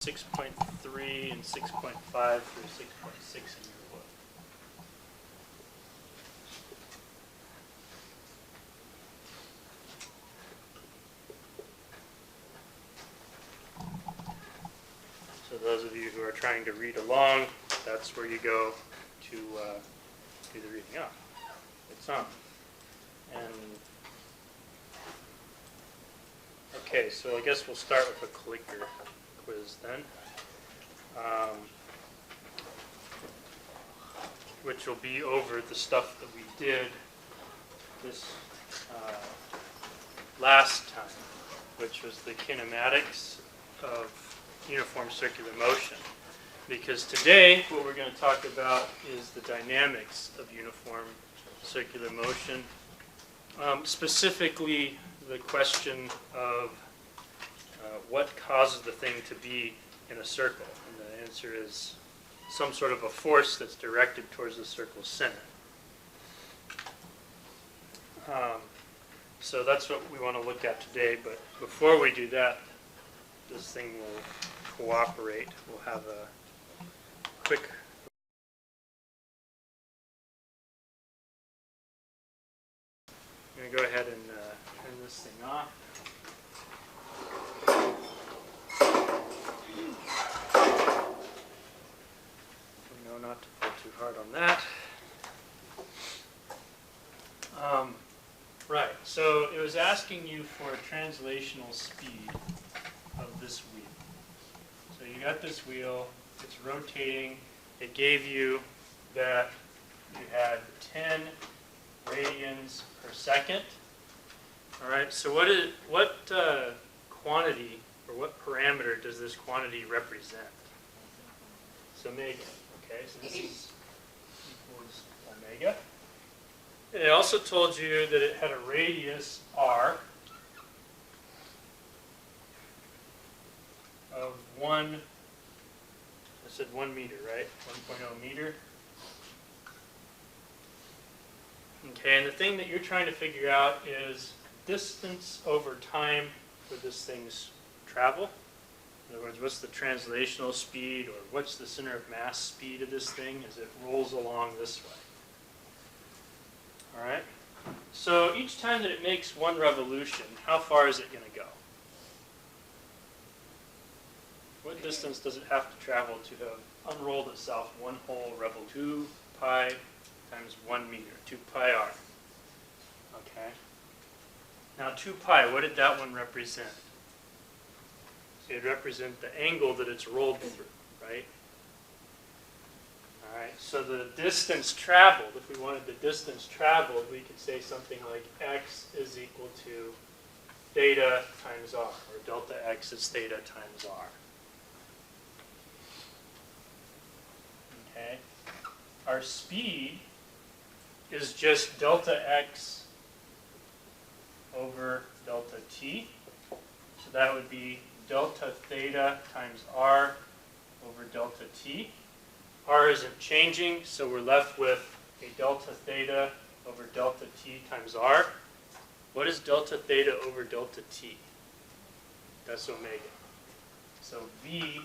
6.3 and 6.5 through 6.6 in your book. So those of you who are trying to read along, that's where you go to do the reading. Oh, it's on. And okay, so I guess we'll start with a clicker quiz then, which will be over the stuff that we did this last time, which was the kinematics of uniform circular motion. Because today, what we're going to talk about is the dynamics of uniform circular motion, specifically the question of what causes the thing to be in a circle. And the answer is some sort of a force that's directed towards the circle's center. So that's what we want to look at today. But before we do that, this thing will cooperate. We'll have a quick I'm going to go ahead and turn this thing off. No, not to pull too hard on that. Right, so it was asking you for a translational speed of this wheel. So you got this wheel, it's rotating. It gave you that you had 10 radians per second. All right, so what quantity or what parameter does this quantity represent? It's omega. Okay, so this is equals omega. And it also told you that it had a radius r of 1 meter, right? 1.0 meter. Okay, and the thing that you're trying to figure out is distance over time for this thing's travel. In other words, what's the translational speed, or what's the center of mass speed of this thing as it rolls along this way? All right? So each time that it makes one revolution, how far is it going to go? What distance does it have to travel to have unrolled itself one whole revolution? 2 pi times 1 meter, 2 pi r. Okay. Now 2 pi, what did that one represent? So it would represent the angle that it's rolled through, right? All right, so the distance traveled, if we wanted the distance traveled, we could say something like x is equal to theta times r, or delta x is theta times r. Okay. Our speed is just delta x over delta t. So that would be delta theta times r over delta t. R isn't changing, so we're left with a delta theta over delta t times r. What is delta theta over delta t? That's omega. So V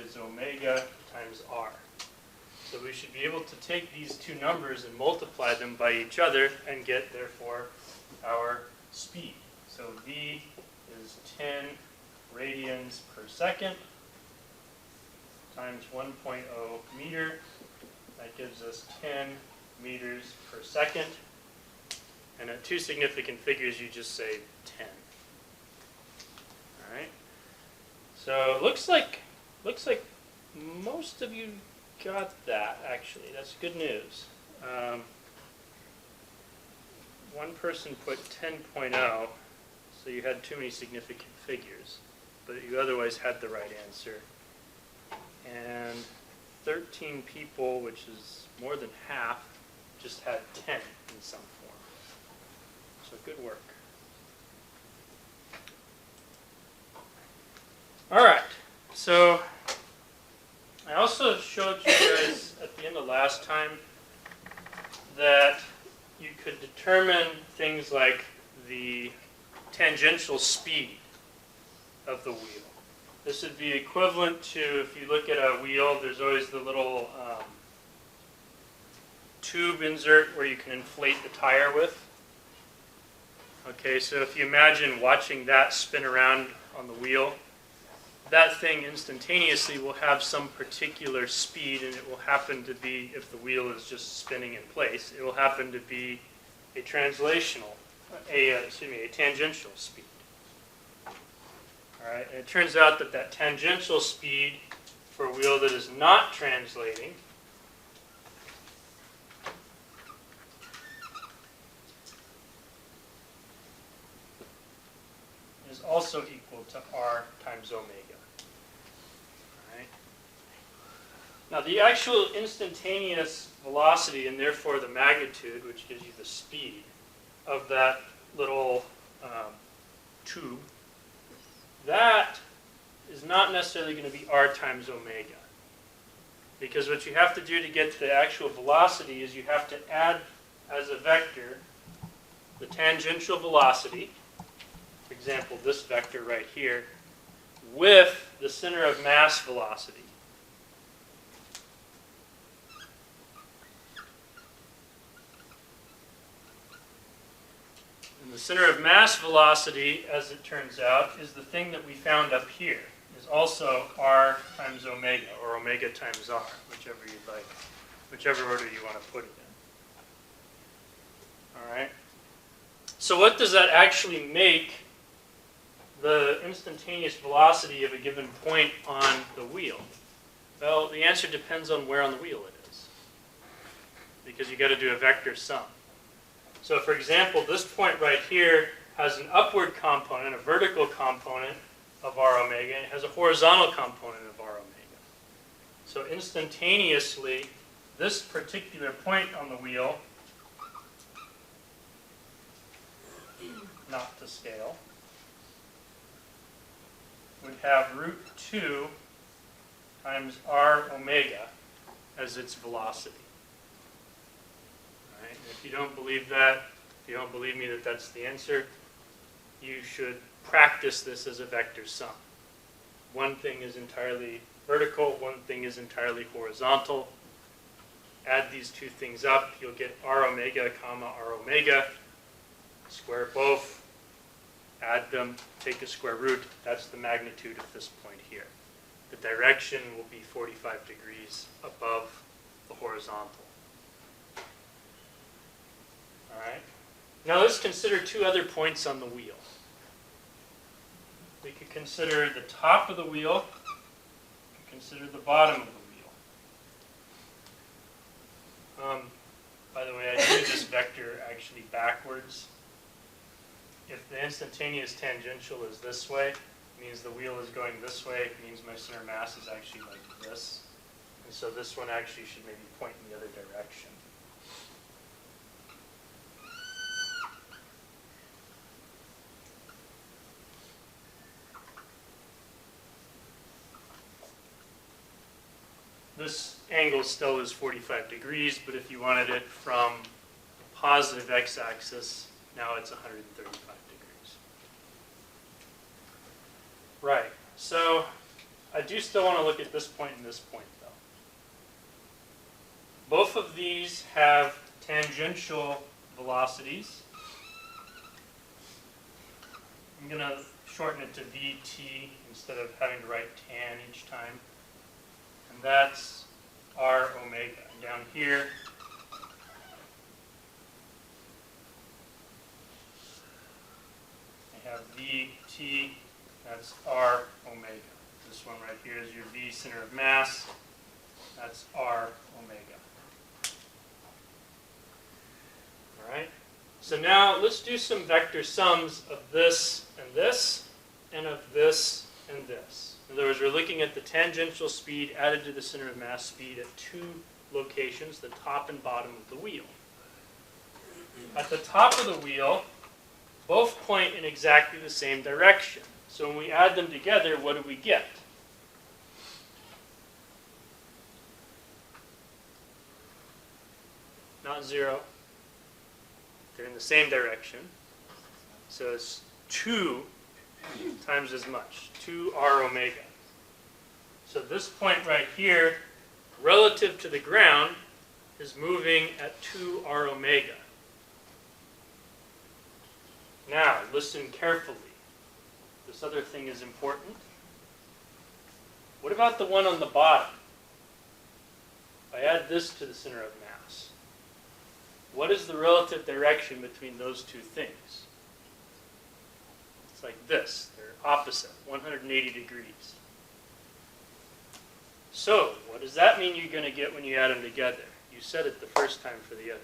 is omega times r. So we should be able to take these two numbers and multiply them by each other and get, therefore, our speed. So V is 10 radians per second times 1.0 meter. That gives us 10 meters per second. And at two significant figures, you just say 10. All right. So it looks like most of you got that, actually. That's good news. One person put 10.0, so you had too many significant figures, but you otherwise had the right answer. And 13 people, which is more than half, just had 10 in some form. So good work. All right, so I also showed you guys at the end of last time that you could determine things like the tangential speed of the wheel. This would be equivalent to, if you look at a wheel, there's always the little tube insert where you can inflate the tire with. Okay, so if you imagine watching that spin around on the wheel, that thing instantaneously will have some particular speed, and it will happen to be, if the wheel is just spinning in place, it will happen to be a tangential speed. All right, and it turns out that that tangential speed for a wheel that is not translating is also equal to r times omega. All right. Now the actual instantaneous velocity, and therefore the magnitude, which gives you the speed of that little tube, that is not necessarily going to be r times omega. Because what you have to do to get the actual velocity is you have to add as a vector the tangential velocity, for example, this vector right here, with the center of mass velocity. And the center of mass velocity, as it turns out, is the thing that we found up here, is also r times omega, or omega times r, whichever you'd like, whichever order you want to put it in. All right? So what does that actually make the instantaneous velocity of a given point on the wheel? Well, the answer depends on where on the wheel it is, because you've got to do a vector sum. So for example, this point right here has an upward component, a vertical component of r omega, and it has a horizontal component of r omega. So instantaneously, this particular point on the wheel, not to scale, would have root 2 times r omega as its velocity. All right? And if you don't believe that, if you don't believe me that that's the answer, you should practice this as a vector sum. One thing is entirely vertical, one thing is entirely horizontal. Add these two things up, you'll get r omega comma r omega. Square both, add them, take a square root. That's the magnitude of this point here. The direction will be 45 degrees above the horizontal. All right. Now let's consider two other points on the wheel. We could consider the top of the wheel, we could consider the bottom of the wheel. By the way, I drew this vector actually backwards. If the instantaneous tangential is this way, it means the wheel is going this way, it means my center of mass is actually like this. And so this one actually should maybe point in the other direction. This angle still is 45 degrees, but if you wanted it from the positive x-axis, now it's 135 degrees. Right, so I do still want to look at this point and this point, though. Both of these have tangential velocities. I'm going to shorten it to vt instead of having to write tan each time. And that's r omega. And down here, I have vt, that's r omega. This one right here is your v center of mass, that's r omega. All right, so now let's do some vector sums of this, and of this, and this. In other words, we're looking at the tangential speed added to the center of mass speed at two locations, the top and bottom of the wheel. At the top of the wheel, both point in exactly the same direction. So when we add them together, what do we get? Not zero. They're in the same direction. So it's 2 times as much, 2 r omega. So this point right here, relative to the ground, is moving at 2r omega. Now, listen carefully. This other thing is important. What about the one on the bottom? If I add this to the center of mass, what is the relative direction between those two things? It's like this. They're opposite, 180 degrees. So, what does that mean you're going to get when you add them together? You said it the first time for the other.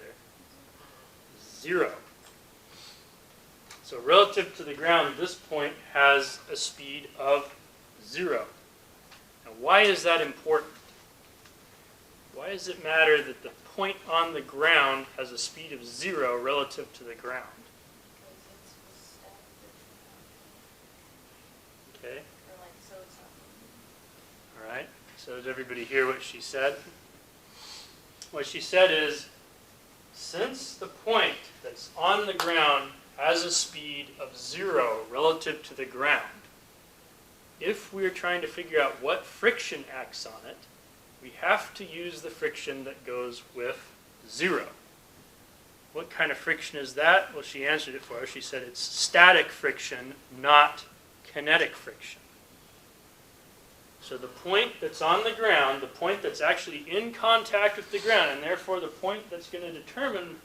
0. So relative to the ground, this point has a speed of 0. Now, why is that important? Why does it matter that the point on the ground has a speed of 0 relative to the ground? Okay. All right. So did everybody hear what she said? What she said is, since the point that's on the ground has a speed of 0 relative to the ground, if we're trying to figure out what friction acts on it, we have to use the friction that goes with 0. What kind of friction is that? Well, she answered it for us. She said it's static friction, not kinetic friction. So the point that's on the ground, the point that's actually in contact with the ground, and therefore the point that's going to determine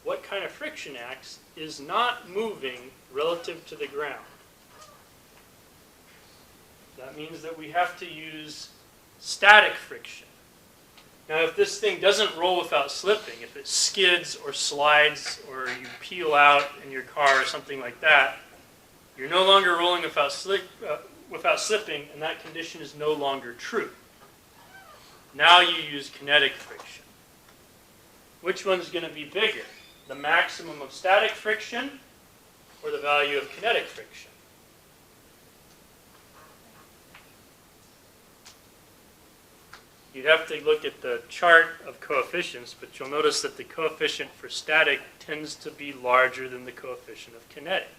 what kind of friction acts, is not moving relative to the ground. That means that we have to use static friction. Now, if this thing doesn't roll without slipping, if it skids or slides or you peel out in your car or something like that, you're no longer rolling without slipping, and that condition is no longer true. Now you use kinetic friction. Which one's going to be bigger? The maximum of static friction or the value of kinetic friction? You'd have to look at the chart of coefficients, but you'll notice that the coefficient for static tends to be larger than the coefficient of kinetic.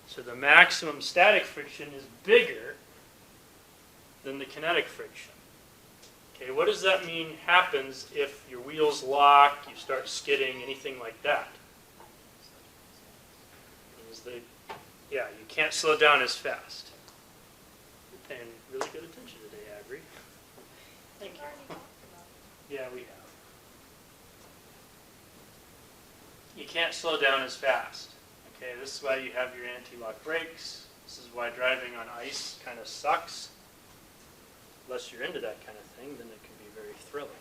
So the maximum static friction is bigger than the kinetic friction. Okay, what does that mean happens if your wheels lock, you start skidding, anything like that? You can't slow down as fast. You're paying really good attention today, Avery. Thank you. Yeah, we have. You can't slow down as fast. Okay, this is why you have your anti-lock brakes. This is why driving on ice kind of sucks. Unless you're into that kind of thing, then it can be very thrilling.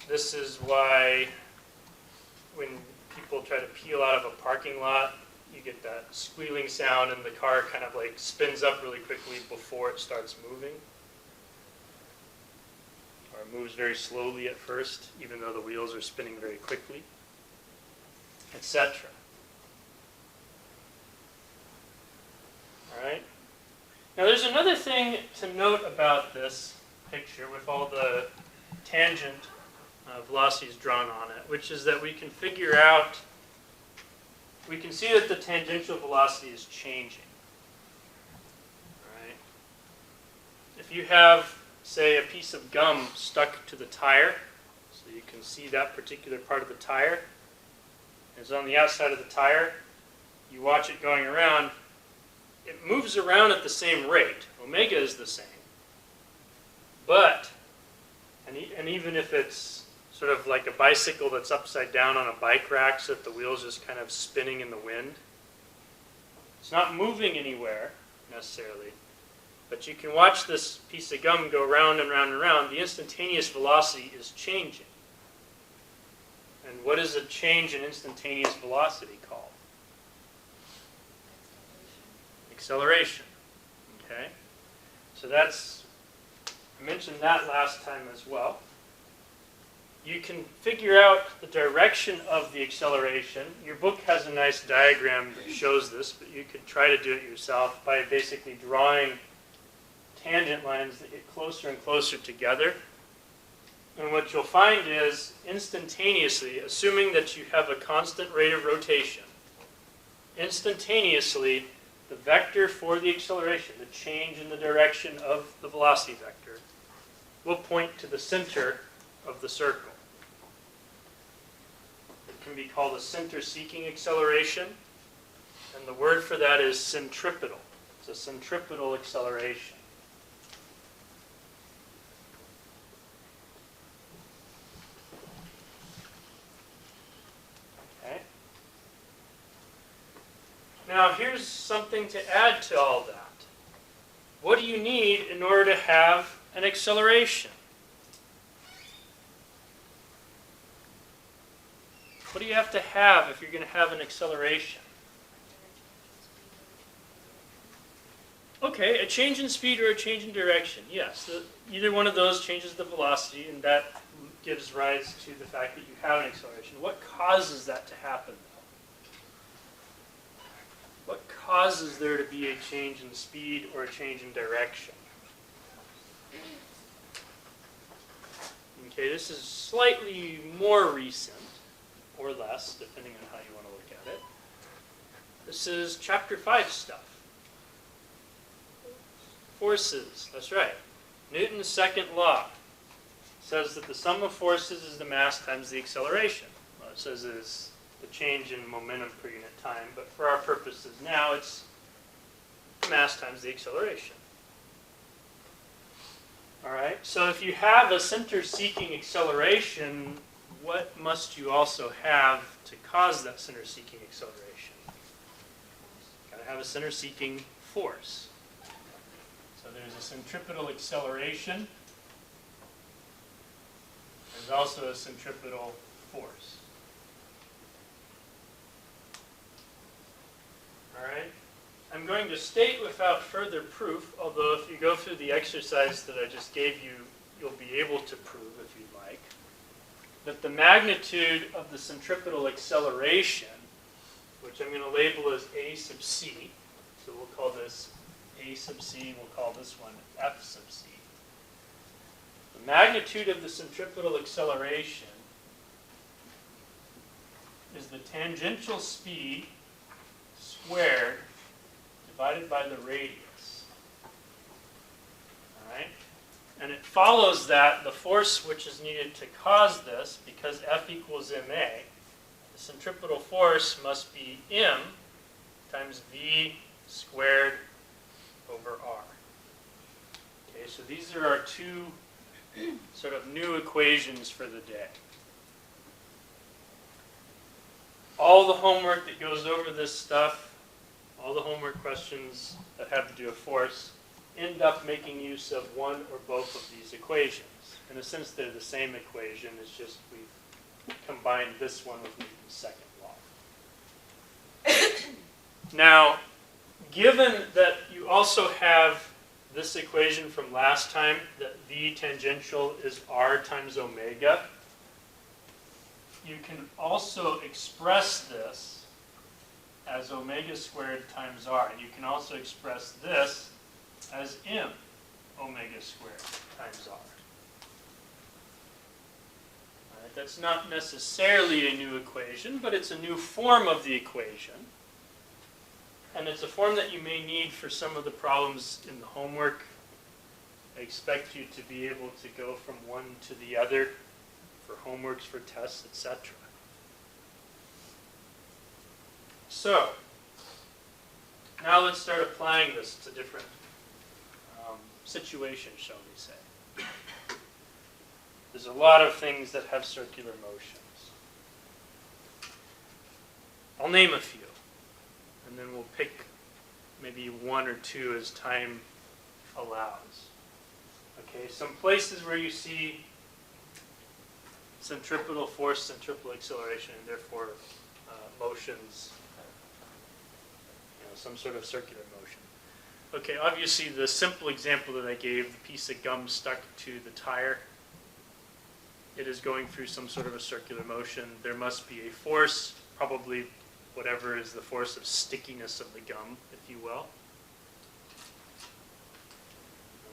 This is why when people try to peel out of a parking lot, you get that squealing sound and the car kind of like spins up really quickly before it starts moving. Or it moves very slowly at first, even though the wheels are spinning very quickly, etc. All right. Now there's another thing to note about this picture with all the tangent velocities drawn on it, which is that we can figure out, we can see that the tangential velocity is changing. All right. If you have, say, a piece of gum stuck to the tire, so you can see that particular part of the tire, it's on the outside of the tire, you watch it going around, it moves around at the same rate. Omega is the same. But, and even if it's sort of like a bicycle that's upside down on a bike rack so that the wheel's just kind of spinning in the wind, it's not moving anywhere necessarily. But you can watch this piece of gum go round and round and round. The instantaneous velocity is changing. And what is a change in instantaneous velocity called? Acceleration. Okay? So that's, I mentioned that last time as well. You can figure out the direction of the acceleration. Your book has a nice diagram that shows this, but you could try to do it yourself by basically drawing tangent lines that get closer and closer together. And what you'll find is, instantaneously, assuming that you have a constant rate of rotation, instantaneously, the vector for the acceleration, the change in the direction of the velocity vector, will point to the center of the circle. It can be called a center-seeking acceleration, and the word for that is centripetal. It's a centripetal acceleration. Okay. Now here's something to add to all that. What do you need in order to have an acceleration? What do you have to have if you're going to have an acceleration? Okay, a change in speed or a change in direction. Yes, either one of those changes the velocity, and that gives rise to the fact that you have an acceleration. What causes that to happen, though? What causes there to be a change in speed or a change in direction? Okay, this is slightly more recent, or less, depending on how you want to look at it. This is chapter 5 stuff. Forces, that's right. Newton's second law says that the sum of forces is the mass times the acceleration. Well, it says it's the change in momentum per unit time, but for our purposes now, it's mass times the acceleration. All right, so if you have a center-seeking acceleration, what must you also have to cause that center-seeking acceleration? Got to have a center-seeking force. So there's a centripetal acceleration. There's also a centripetal force. All right. I'm going to state without further proof, although if you go through the exercise that I just gave you, you'll be able to prove, if you'd like, that the magnitude of the centripetal acceleration, which I'm going to label as A sub c, so we'll call this A sub c, we'll call this one F sub c. The magnitude of the centripetal acceleration is the tangential speed squared divided by the radius. All right? And it follows that the force which is needed to cause this, because F equals ma, the centripetal force must be m times v squared over r. Okay, so these are our two sort of new equations for the day. All the homework that goes over this stuff, all the homework questions that have to do with force, end up making use of one or both of these equations. In a sense, they're the same equation, it's just we've combined this one with Newton's second law. Now, given that you also have this equation from last time, that V tangential is R times omega, you can also express this as omega squared times R. And you can also express this as m omega squared times R. All right, that's not necessarily a new equation, but it's a new form of the equation. And it's a form that you may need for some of the problems in the homework. I expect you to be able to go from one to the other for homeworks, for tests, etc. So, now let's start applying this to different situations, shall we say. There's a lot of things that have circular motions. I'll name a few, and then we'll pick maybe one or two as time allows. Okay, some places where you see centripetal force, centripetal acceleration, and therefore motions, some sort of circular motion. Okay, obviously the simple example that I gave, the piece of gum stuck to the tire, it is going through some sort of a circular motion. There must be a force, probably whatever is the force of stickiness of the gum, if you will.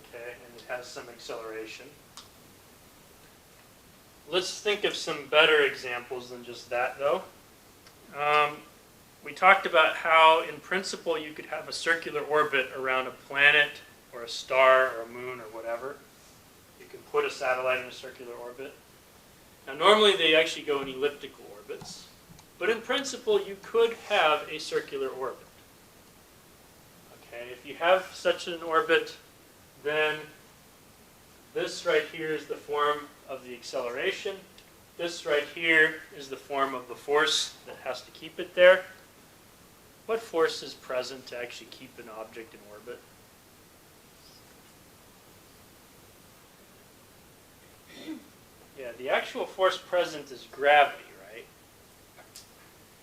Okay, and it has some acceleration. Let's think of some better examples than just that, though. we talked about how, in principle, you could have a circular orbit around a planet or a star or a moon or whatever. You can put a satellite in a circular orbit. Now, normally they actually go in elliptical orbits, but in principle, you could have a circular orbit. Okay, if you have such an orbit, then this right here is the form of the acceleration. This right here is the form of the force that has to keep it there. What force is present to actually keep an object in orbit? Yeah, the actual force present is gravity, right?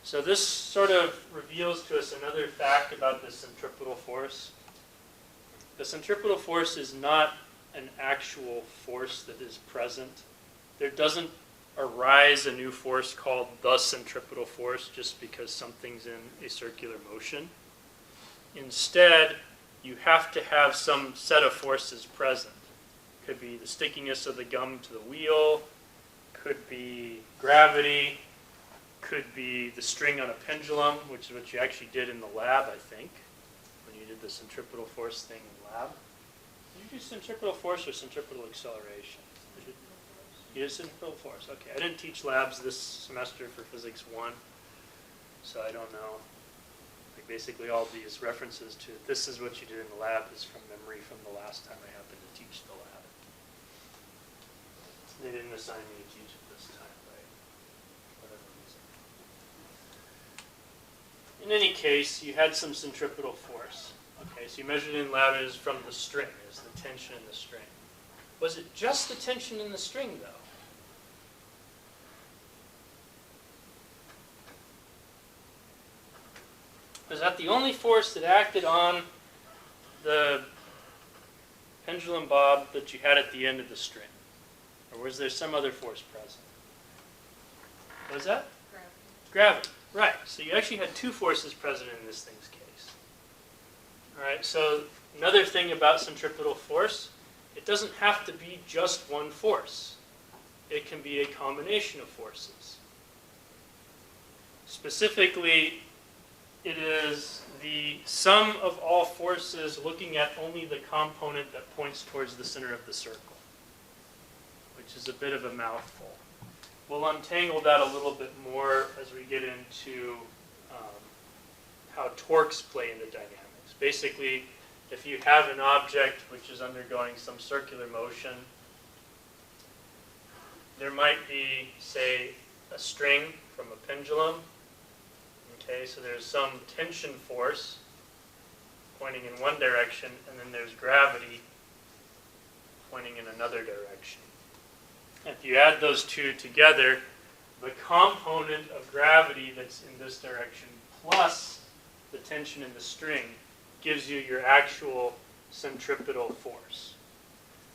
So this sort of reveals to us another fact about the centripetal force. The centripetal force is not an actual force that is present. There doesn't arise a new force called the centripetal force just because something's in a circular motion. Instead, you have to have some set of forces present. Could be the stickiness of the gum to the wheel, could be gravity, could be the string on a pendulum, which is what you actually did in the lab, I think, when you did the centripetal force thing in the lab. Did you do centripetal force or centripetal acceleration? You did centripetal force. Okay, I didn't teach labs this semester for Physics 1, so I don't know. Like basically all these references to this is what you did in the lab is from memory from the last time I happened to teach the lab. They didn't assign me to teach it this time, right? Whatever reason. In any case, you had some centripetal force. Okay, so you measured in lab is from the string, is the tension in the string. Was it just the tension in the string, though? Was that the only force that acted on the pendulum bob that you had at the end of the string? Or was there some other force present? What was that? Gravity. Right. So you actually had two forces present in this thing's case. All right. So another thing about centripetal force, it doesn't have to be just one force. It can be a combination of forces. Specifically, it is the sum of all forces looking at only the component that points towards the center of the circle, which is a bit of a mouthful. We'll untangle that a little bit more as we get into how torques play into dynamics. Basically, if you have an object which is undergoing some circular motion, there might be, say, a string from a pendulum. Okay, so there's some tension force pointing in one direction, and then there's gravity pointing in another direction. If you add those two together, the component of gravity that's in this direction plus the tension in the string gives you your actual centripetal force.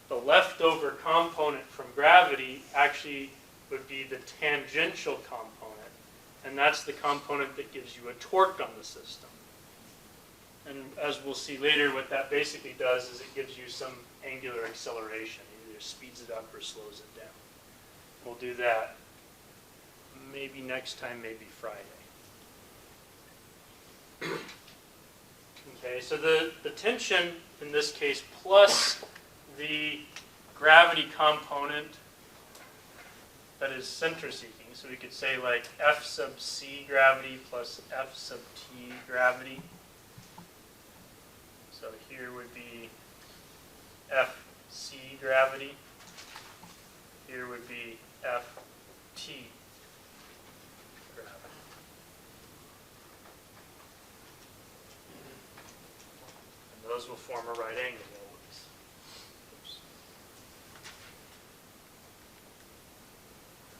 The leftover component from gravity actually would be the tangential component, and that's the component that gives you a torque on the system. And as we'll see later, what that basically does is it gives you some angular acceleration. It either speeds it up or slows it down. We'll do that maybe next time, maybe Friday. Okay, so the tension in this case plus the gravity component that is center-seeking. So we could say like F sub c gravity plus F sub t gravity. So here would be Fc gravity. Here would be Ft gravity. And those will form a right angle always. Oops.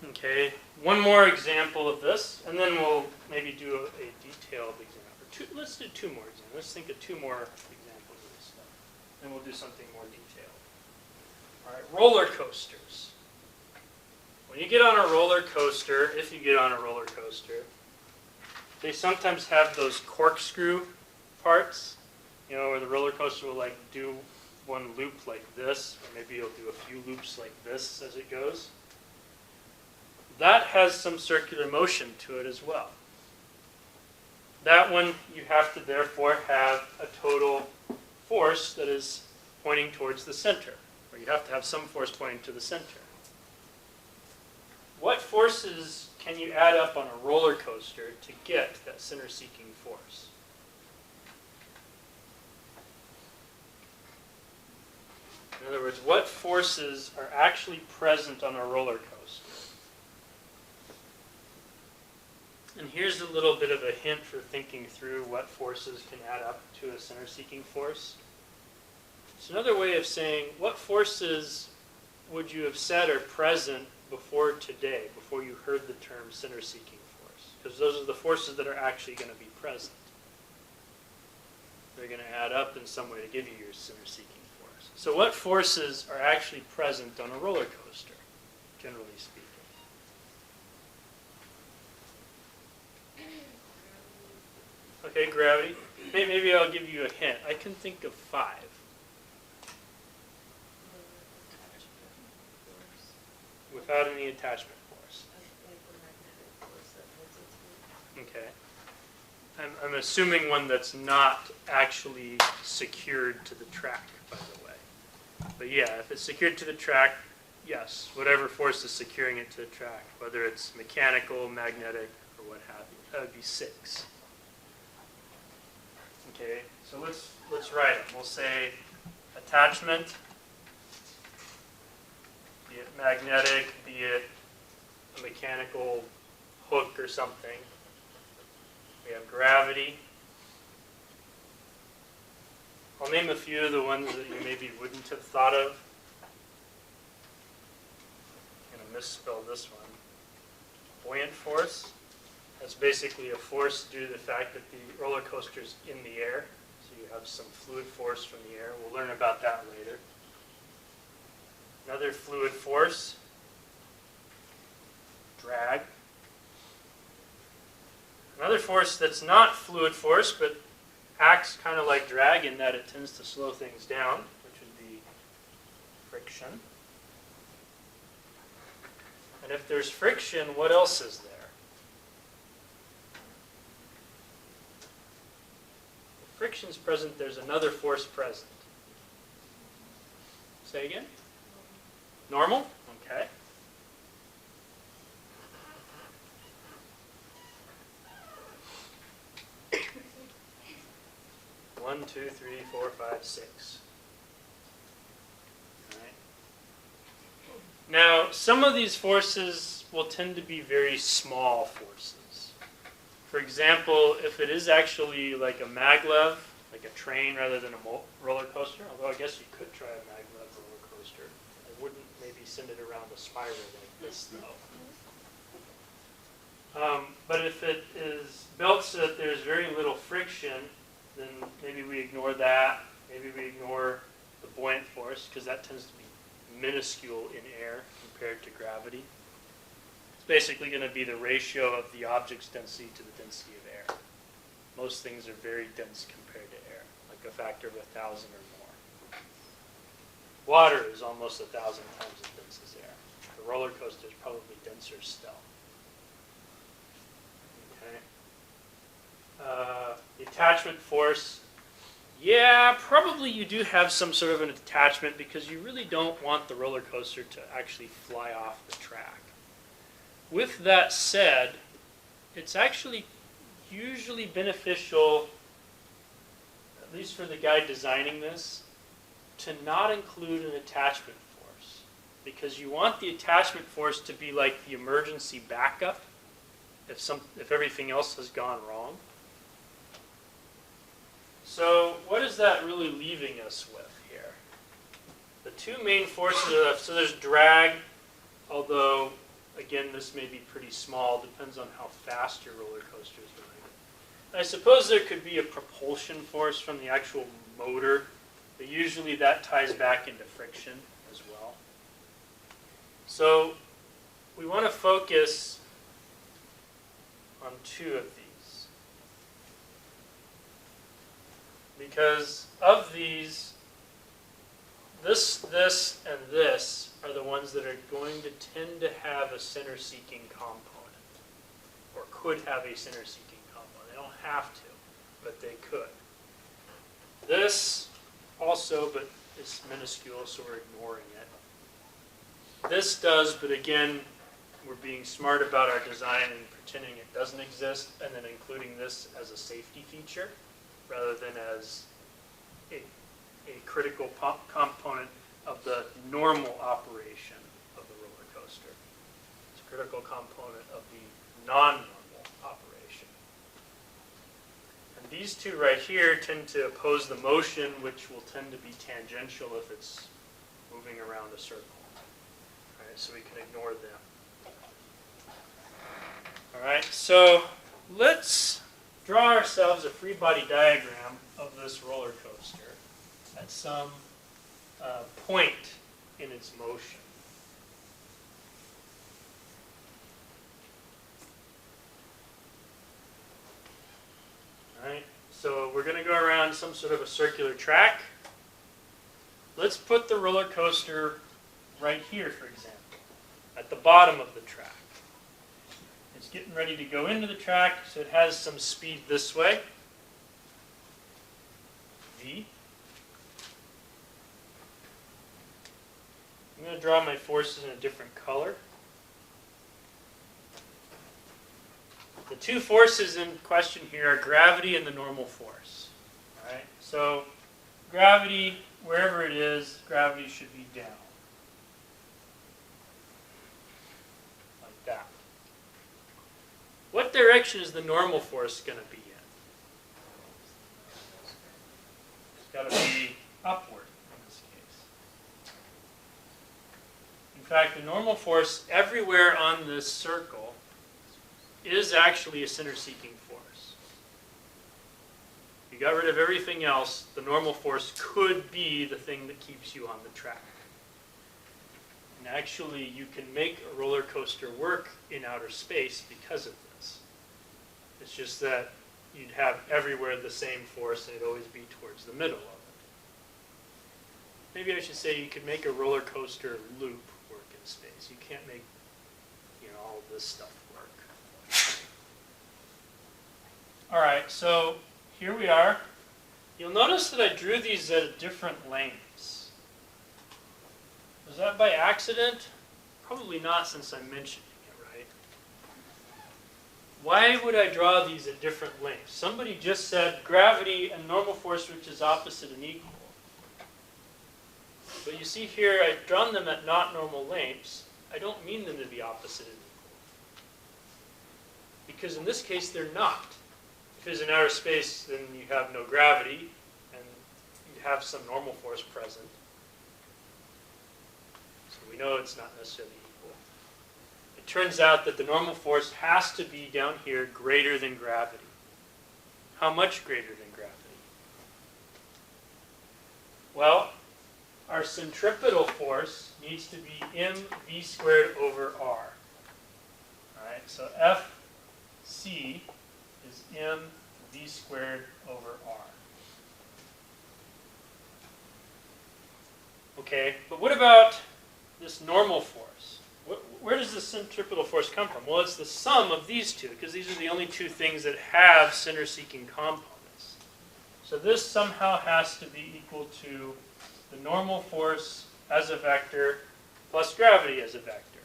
Okay, one more example of this, and then we'll maybe do a detailed example. Let's do two more examples. Let's think of two more examples of this stuff. Then we'll do something more detailed. All right, roller coasters. When you get on a roller coaster, if you get on a roller coaster, they sometimes have those corkscrew parts, you know, where the roller coaster will like do one loop like this, or maybe it'll do a few loops like this as it goes. That has some circular motion to it as well. that one you have to therefore have a total force that is pointing towards the center, or you have to have some force pointing to the center. What forces can you add up on a roller coaster to get that center-seeking force? In other words, what forces are actually present on a roller coaster? And here's a little bit of a hint for thinking through what forces can add up to a center-seeking force. It's another way of saying, what forces would you have said are present before today, before you heard the term center-seeking force? Because those are the forces that are actually going to be present. They're going to add up in some way to give you your center-seeking force. So what forces are actually present on a roller coaster, generally speaking? Okay, gravity. Maybe I'll give you a hint. I can think of 5. Without any attachment force. Okay. I'm assuming one that's not actually secured to the track, by the way. But yeah, if it's secured to the track, yes, whatever force is securing it to the track, whether it's mechanical, magnetic, or what have you, that would be 6. Okay, so let's write them. We'll say attachment, be it magnetic, be it a mechanical hook or something. We have gravity. I'll name a few of the ones that you maybe wouldn't have thought of. I'm going to misspell this one. Buoyant force. That's basically a force due to the fact that the roller coaster is in the air. So you have some fluid force from the air. We'll learn about that later. Another fluid force, drag. Another force that's not fluid force, but acts kind of like drag in that it tends to slow things down, which would be friction. And if there's friction, what else is there? If friction's present, there's another force present. Say again? Normal? Okay. One, 2, 3, 4, 5, 6. All right. Now, some of these forces will tend to be very small forces. For example, if it is actually like a maglev, like a train rather than a roller coaster, although I guess you could try a maglev roller coaster. I wouldn't maybe send it around a spiral like this, though. But if it is built so that there's very little friction, then maybe we ignore that. Maybe we ignore the buoyant force, because that tends to be minuscule in air compared to gravity. It's basically going to be the ratio of the object's density to the density of air. Most things are very dense compared to air, like a factor of 1,000 or more. Water is almost 1,000 times as dense as air. The roller coaster is probably denser still. Okay. The attachment force, yeah, probably you do have some sort of an attachment because you really don't want the roller coaster to actually fly off the track. With that said, it's actually usually beneficial, at least for the guy designing this, to not include an attachment force, because you want the attachment force to be like the emergency backup if everything else has gone wrong. So what is that really leaving us with here? The two main forces are left. So there's drag, although again this may be pretty small, depends on how fast your roller coaster is going. I suppose there could be a propulsion force from the actual motor, but usually that ties back into friction as well. So we want to focus on two of these. Because of these, this, and this are the ones that are going to tend to have a center-seeking component, or could have a center-seeking component. don't have to, but they could. This also, but it's minuscule, so we're ignoring it. This does, but again, we're being smart about our design and pretending it doesn't exist, and then including this as a safety feature rather than as a critical component of the normal operation of the roller coaster. It's a critical component of the non-normal operation. And these two right here tend to oppose the motion, which will tend to be tangential if it's moving around a circle. All right, so we can ignore them. All right, so let's draw ourselves a free body diagram of this roller coaster at some point in its motion. All right, so we're going to go around some sort of a circular track. Let's put the roller coaster right here, for example, at the bottom of the track. It's getting ready to go into the track, so it has some speed this way, v. I'm going to draw my forces in a different color. The two forces in question here are gravity and the normal force. All right? So gravity, wherever it is, gravity should be down. Like that. What direction is the normal force going to be in? It's got to be upward in this case. In fact, the normal force everywhere on this circle is actually a center-seeking force. If you got rid of everything else, the normal force could be the thing that keeps you on the track. And actually, you can make a roller coaster work in outer space because of this. It's just that you'd have everywhere the same force, and it'd always be towards the middle of it. Maybe I should say you could make a roller coaster loop work in space. You can't make, all of this stuff work. All right, so here we are. You'll notice that I drew these at different lengths. Was that by accident? Probably not, since I'm mentioning it, right? Why would I draw these at different lengths? Somebody just said gravity and normal force, which is opposite and equal. But you see here, I've drawn them at not normal lengths. I don't mean them to be opposite and equal. Because in this case, they're not. If it's in outer space, then you have no gravity, and you have some normal force present. So we know it's not necessarily equal. It turns out that the normal force has to be down here greater than gravity. How much greater than gravity? Well, our centripetal force needs to be mv squared over r. All right, so Fc is mv squared over r. Okay, but what about this normal force? Where does the centripetal force come from? Well, it's the sum of these two, because these are the only two things that have center-seeking components. So this somehow has to be equal to the normal force as a vector plus gravity as a vector.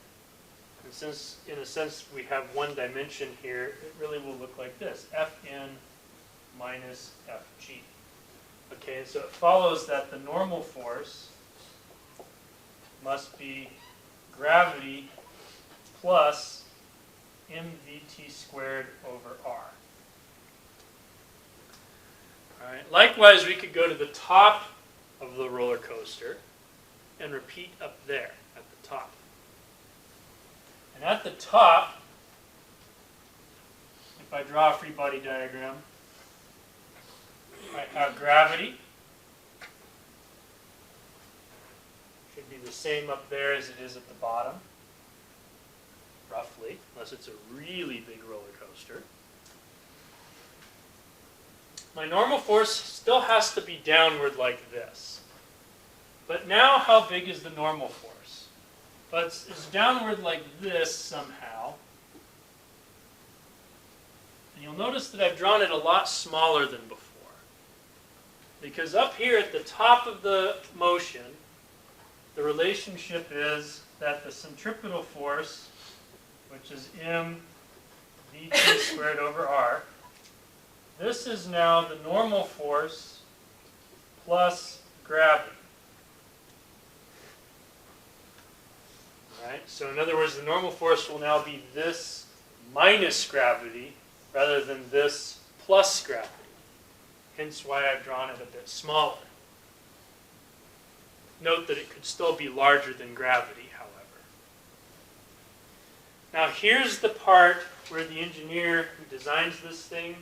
And since, in a sense, we have one dimension here, it really will look like this, Fn minus Fg. Okay, and so it follows that the normal force must be gravity plus mvt squared over r. All right. Likewise, we could go to the top of the roller coaster and repeat up there at the top. And at the top, if I draw a free body diagram, I have gravity. Should be the same up there as it is at the bottom, roughly, unless it's a really big roller coaster. My normal force still has to be downward like this. But now how big is the normal force? Well, it's downward like this somehow. You'll notice that I've drawn it a lot smaller than before. Because up here at the top of the motion, the relationship is that the centripetal force, which is m vt squared over r, this is now the normal force plus gravity. Right? So in other words, the normal force will now be this minus gravity rather than this plus gravity. Hence why I've drawn it a bit smaller. Note that it could still be larger than gravity, however. Now here's the part where the engineer who designs this thing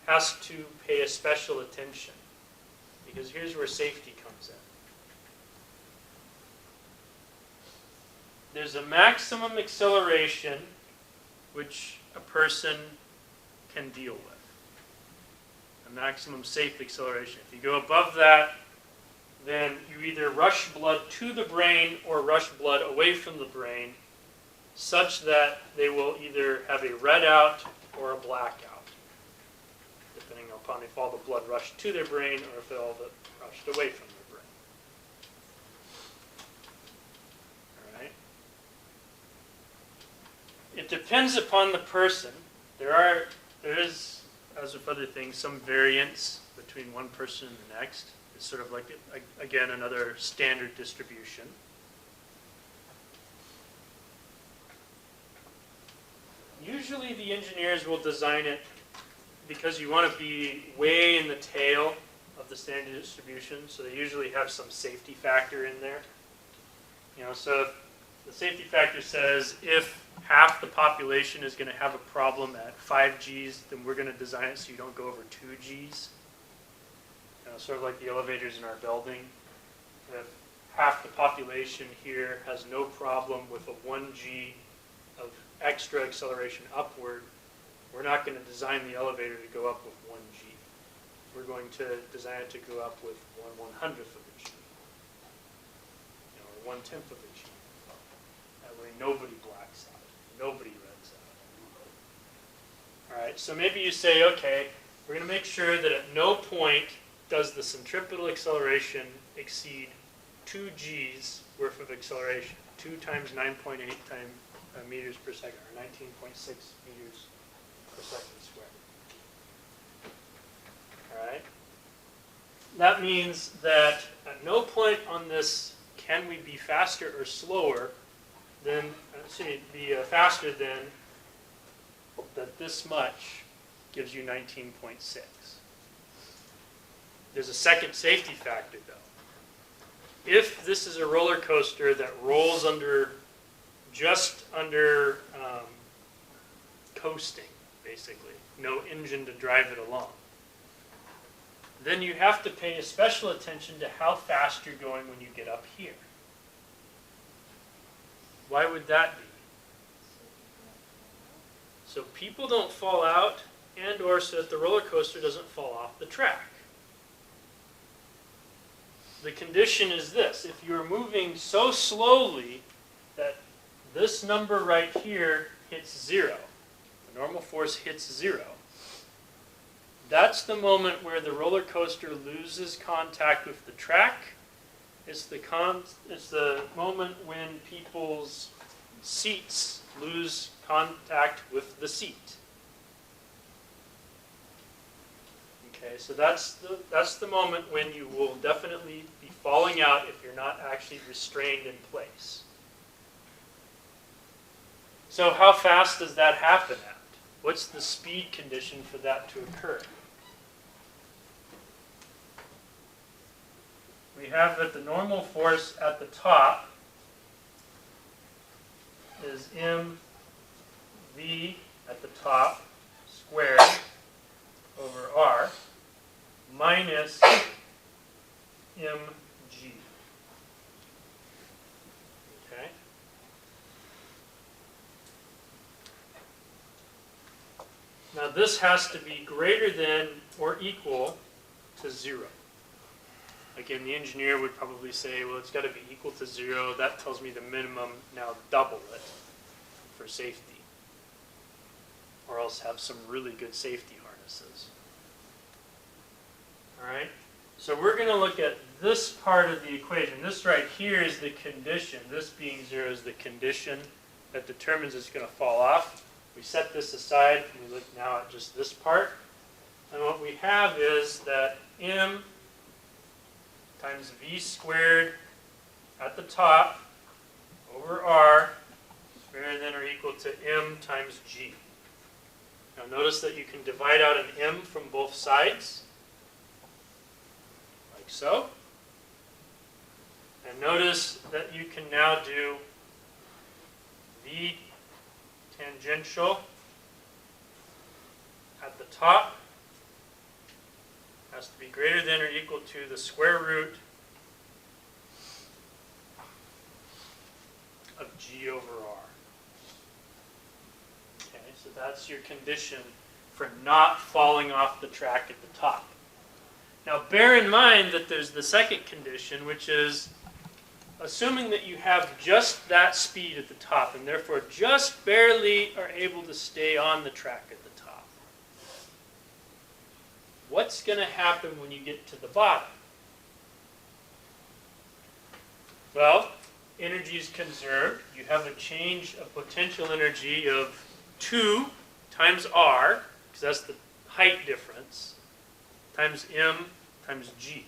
has to pay a special attention, because here's where safety comes in. There's a maximum acceleration which a person can deal with. A maximum safe acceleration. If you go above that, then you either rush blood to the brain or rush blood away from the brain, such that they will either have a readout or a blackout, depending upon if all the blood rushed to their brain or if all of it rushed away from their brain. All right. It depends upon the person. There is, as with other things, some variance between one person and the next. It's sort of like, again, another standard distribution. Usually the engineers will design it because you want to be way in the tail of the standard distribution, so they usually have some safety factor in there. So if the safety factor says if half the population is going to have a problem at 5 Gs, then we're going to design it so you don't go over 2 Gs. Sort of like the elevators in our building. If half the population here has no problem with a 1 G of extra acceleration upward, we're not going to design the elevator to go up with 1 G. We're going to design it to go up with 1/100th of a G, or 1/10 of a G. That way nobody blacks out, nobody reds out. All right, so maybe you say, okay, we're going to make sure that at no point does the centripetal acceleration exceed 2 Gs worth of acceleration, 2 times 9.8 meters per second, or 19.6 meters per second squared. All right. That means that at no point on this can we be faster or slower than, faster than that this much gives you 19.6. There's a second safety factor, though. If this is a roller coaster that rolls just under coasting, basically, no engine to drive it along, then you have to pay a special attention to how fast you're going when you get up here. Why would that be? So people don't fall out, and or so that the roller coaster doesn't fall off the track. The condition is this: if you're moving so slowly that this number right here hits 0, the normal force hits 0, that's the moment where the roller coaster loses contact with the track. It's the moment when people's seats lose contact with the seat. Okay, so that's the moment when you will definitely be falling out if you're not actually restrained in place. So how fast does that happen at? What's the speed condition for that to occur? We have that the normal force at the top is mv at the top squared over r minus mg. Okay? Now this has to be greater than or equal to 0. Again, the engineer would probably say, well, it's got to be equal to 0. That tells me the minimum, now double it for safety. or else have some really good safety harnesses. All right, so we're going to look at this part of the equation. This right here is the condition. This being 0 is the condition that determines it's going to fall off. We set this aside, and we look now at just this part. And what we have is that m times v squared at the top over r is greater than or equal to m times g. Now notice that you can divide out an m from both sides, like so. And notice that you can now do v tangential at the top has to be greater than or equal to the square root of g over r. Okay, so that's your condition for not falling off the track at the top. Now bear in mind that there's the second condition, which is assuming that you have just that speed at the top and therefore just barely are able to stay on the track at the top. What's going to happen when you get to the bottom? Well, energy is conserved. You have a change of potential energy of 2 times r, because that's the height difference, times m times g.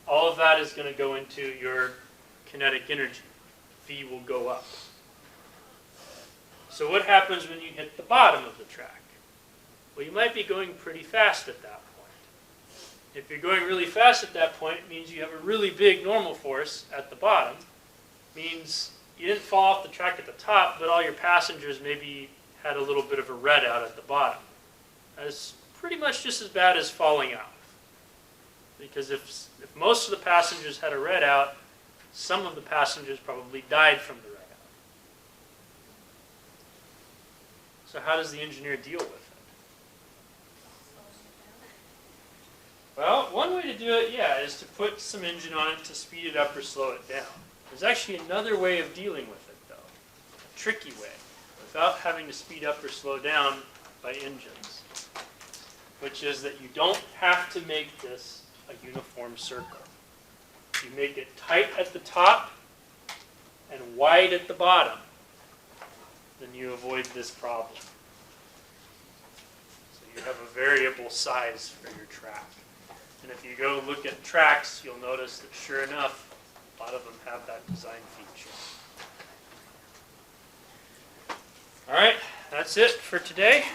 All of that is going to go into your kinetic energy. V will go up. So what happens when you hit the bottom of the track? Well, you might be going pretty fast at that point. If you're going really fast at that point, it means you have a really big normal force at the bottom. It means you didn't fall off the track at the top, but all your passengers maybe had a little bit of a red out at the bottom. That's pretty much just as bad as falling out. Because if most of the passengers had a red out, some of the passengers probably died from the red out. So how does the engineer deal with it? Well, one way to do it, is to put some engine on it to speed it up or slow it down. There's actually another way of dealing with it, though. A tricky way, without having to speed up or slow down by engines. Which is that you don't have to make this a uniform circle. You make it tight at the top and wide at the bottom, then you avoid this problem. So you have a variable size for your track. And if you go look at tracks, you'll notice that sure enough, a lot of them have that design feature. All right, that's it for today.